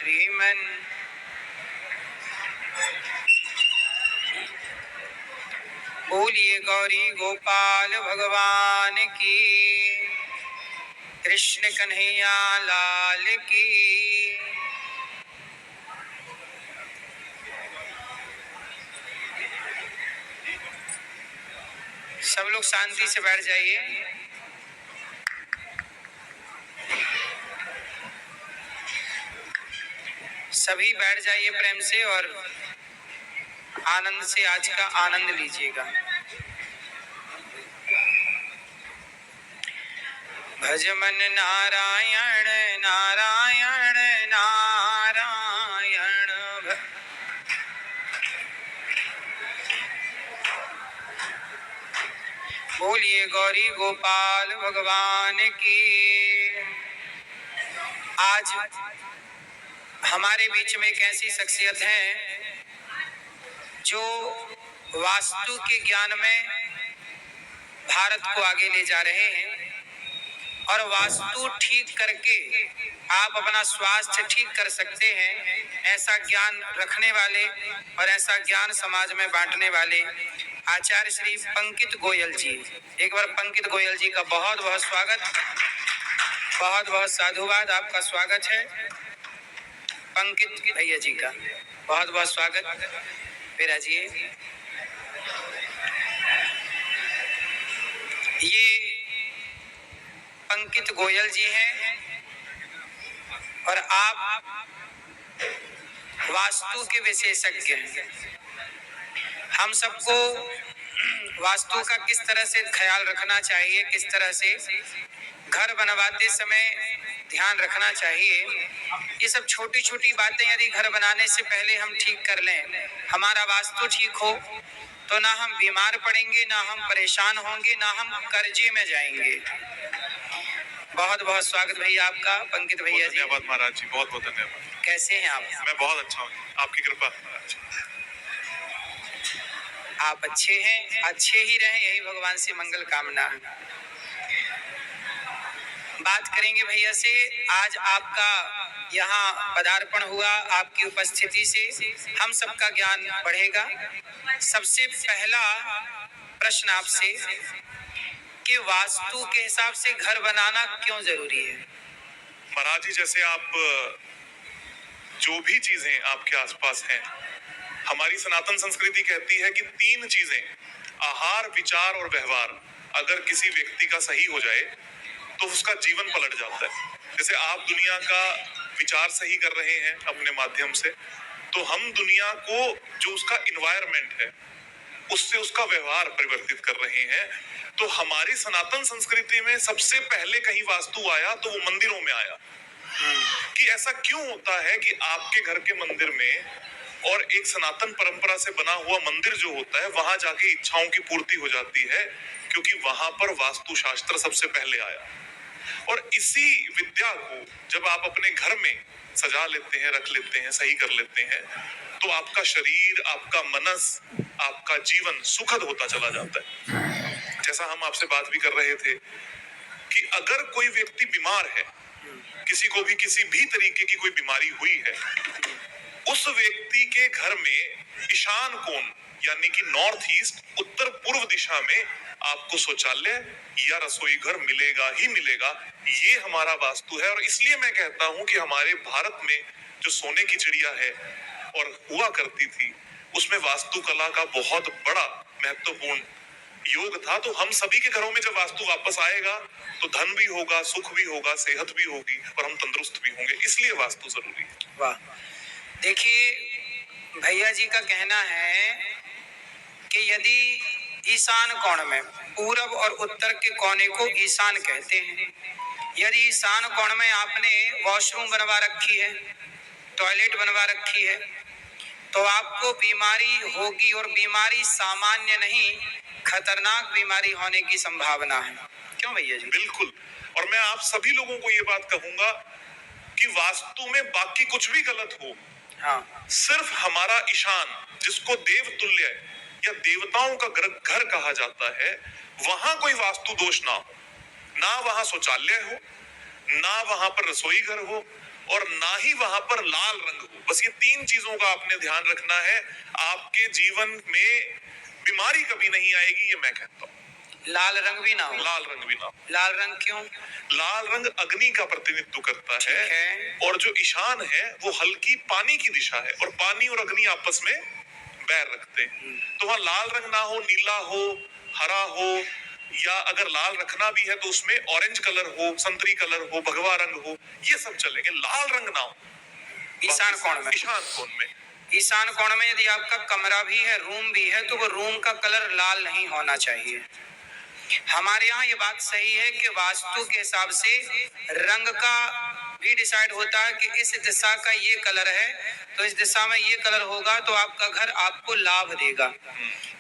श्रीमन बोलिए गौरी गोपाल भगवान की, कृष्ण कन्हैया लाल की। सब लोग शांति से बैठ जाइए। सभी बैठ जाइए प्रेम से और आनंद से आज का आनंद लीजिएगा। भज मन नारायण नारायण नारायण। बोलिए गौरी गोपाल भगवान की। आज हमारे बीच में एक ऐसी शख्सियत है जो वास्तु के ज्ञान में भारत को आगे ले जा रहे हैं और वास्तु ठीक करके आप अपना स्वास्थ्य ठीक कर सकते हैं, ऐसा ज्ञान रखने वाले और ऐसा ज्ञान समाज में बांटने वाले आचार्य श्री पंकित गोयल जी। एक बार पंकित गोयल जी का बहुत बहुत स्वागत, बहुत बहुत साधुवाद। आपका स्वागत है पंकित भैया जी का, बहुत बहुत स्वागत। विराजिए। ये पंकित गोयल जी हैं और आप वास्तु के विशेषज्ञ हैं। हम सबको वास्तु का किस तरह से ख्याल रखना चाहिए, किस तरह से घर बनवाते समय ध्यान रखना चाहिए, ये सब छोटी छोटी बातें यदि घर बनाने से पहले हम ठीक कर लें, हमारा वास्तु ठीक हो तो ना हम बीमार पड़ेंगे, ना हम परेशान होंगे, ना हम कर्जे में जाएंगे। बहुत बहुत स्वागत भैया आपका पंकित भैया जी। धन्यवाद महाराज जी, बहुत बहुत धन्यवाद। कैसे हैं आप? मैं बहुत अच्छा हूँ, आपकी कृपा महाराज। आप अच्छे हैं, अच्छे ही रहें, यही भगवान से मंगल कामना। बात करेंगे भैया से। आज आपका यहाँ पदार्पण हुआ, आपकी उपस्थिति से हम सबका ज्ञान बढ़ेगा। सबसे पहला प्रश्न आपसे कि वास्तु के हिसाब से घर बनाना क्यों जरूरी है? महाराज जी, जैसे आप जो भी चीजें आपके आसपास हैं, हमारी सनातन संस्कृति कहती है कि 3 चीजें, आहार, विचार और व्यवहार, अगर किसी व्यक्ति का सही हो जाए तो उसका जीवन पलट जाता है। जैसे आप दुनिया का विचार सही कर रहे हैं अपने माध्यम से, तो हम दुनिया को जो उसका इन्वायरमेंट है उससे उसका व्यवहार परिवर्तित कर रहे हैं। तो हमारी सनातन संस्कृति में सबसे पहले कहीं वास्तु आया तो वो मंदिरों में आया। कि ऐसा क्यों होता है कि आपके घर के मंदिर में और एक सनातन परंपरा से बना हुआ मंदिर जो होता है वहां जाके इच्छाओं की पूर्ति हो जाती है, क्योंकि वहां पर वास्तु शास्त्र सबसे पहले आया। और इसी विद्या को जब आप अपने घर में सजा लेते हैं, रख लेते हैं, सही कर लेते हैं, तो आपका शरीर, आपका मनस, आपका जीवन सुखद होता चला जाता है। जैसा हम आपसे बात भी कर रहे थे कि अगर कोई व्यक्ति बीमार है, किसी को भी किसी भी तरीके की कोई बीमारी हुई है, उस व्यक्ति के घर में ईशान कोण यानी कि नॉर्थ ईस्ट, उत्तर पूर्व दिशा में आपको शौचालय या रसोई घर मिलेगा ही मिलेगा। ये हमारा वास्तु है। और इसलिए मैं कहता हूं कि हमारे भारत में जो सोने की चिड़िया है और हुआ करती थी, उसमें वास्तुकला का बहुत बड़ा महत्वपूर्ण योग था। तो हम सभी के घरों में जब वास्तु वापस आएगा तो धन भी होगा, सुख भी होगा, सेहत भी होगी और हम तंदुरुस्त भी होंगे। इसलिए वास्तु जरूरी है। वाह, देखिए भैया जी का कहना है कि यदि ईशान कोण में, पूरब और उत्तर के कोने को ईशान कहते हैं, यदि ईशान कोण में आपने वॉशरूम बनवा रखी है, टॉयलेट बनवा रखी है, तो आपको बीमारी होगी और बीमारी सामान्य नहीं, खतरनाक बीमारी होने की संभावना है। क्यों भैया जी? बिल्कुल। और मैं आप सभी लोगों को ये बात कहूंगा कि वास्तु में बाकी कुछ भी गलत हो, हाँ, सिर्फ हमारा ईशान, जिसको देव तुल्य या देवताओं का घर कहा जाता है, वहां कोई वास्तु दोष ना हो, ना वहां शौचालय हो, ना वहां पर रसोई घर हो, और ना ही वहां पर लाल रंग हो। बस ये तीन चीजों का आपने ध्यान रखना है, आपके जीवन में बीमारी कभी नहीं आएगी, ये मैं कहता हूँ। लाल रंग भी ना हो। लाल रंग भी ना हो। लाल रंग क्यों? लाल रंग अग्नि का प्रतिनिधित्व करता ठीक है है। और जो ईशान है वो हल्की पानी की दिशा है और पानी और अग्नि आपस में बैर रखते हैं। तो वहां लाल रंग ना हो, नीला हो, हरा हो, या अगर लाल रखना भी है तो उसमें ऑरेंज कलर हो, संतरी कलर हो, भगवा रंग हो, ये सब चलेंगे। लाल रंग ना हो ईशान कोण में। ईशान कोण में। ईशान कोण में यदि आपका कमरा भी है, रूम भी है, तो वो रूम का कलर लाल नहीं होना चाहिए। हमारे यहाँ ये बात सही है कि वास्तु के हिसाब से रंग का भी डिसाइड होता है कि इस दिशा का ये कलर है, तो इस दिशा में ये कलर होगा तो आपका घर आपको लाभ देगा।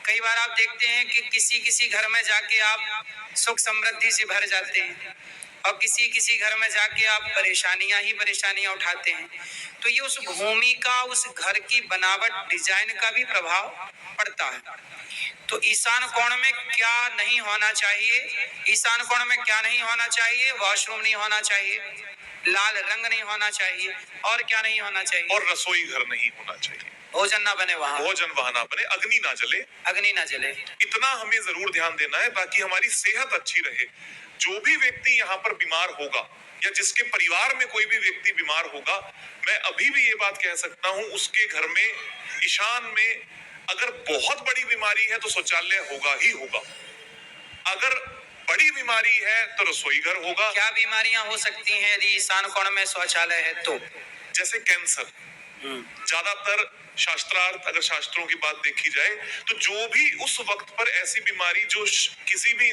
कई बार आप देखते हैं कि किसी किसी घर में जाके आप सुख समृद्धि से भर जाते हैं और किसी किसी घर में जाके आप परेशानियां ही परेशानियां उठाते हैं। तो ये उस भूमि का, उस घर की बनावट, डिजाइन का भी प्रभाव पड़ता है। तो ईशान कोण में क्या नहीं होना चाहिए? ईशान कोण में क्या नहीं होना चाहिए? वॉशरूम नहीं होना चाहिए, लाल रंग नहीं होना चाहिए, और क्या नहीं होना चाहिए? और रसोई घर नहीं होना चाहिए। भोजन ना बने वहां, भोजन वहां ना बने, अग्नि ना जले। अग्नि ना जले। इतना हमें जरूर ध्यान देना है ताकि हमारी सेहत अच्छी रहे। जो भी व्यक्ति यहाँ पर बीमार होगा या जिसके परिवार में कोई भी व्यक्ति बीमार होगा, मैं अभी भी ये बात कह सकता हूँ, उसके घर में ईशान में अगर बहुत बड़ी बीमारी है तो शौचालय होगा ही होगा। अगर बड़ी बीमारी है तो रसोई घर होगा। क्या बीमारियां हो सकती हैं यदि ईशान कोण में शौचालय है तो? जैसे कैंसर। ज्यादातर शास्त्रार्थ, अगर शास्त्रों की बात देखी जाए तो जो भी उस वक्त पर ऐसी बीमारी जो किसी भी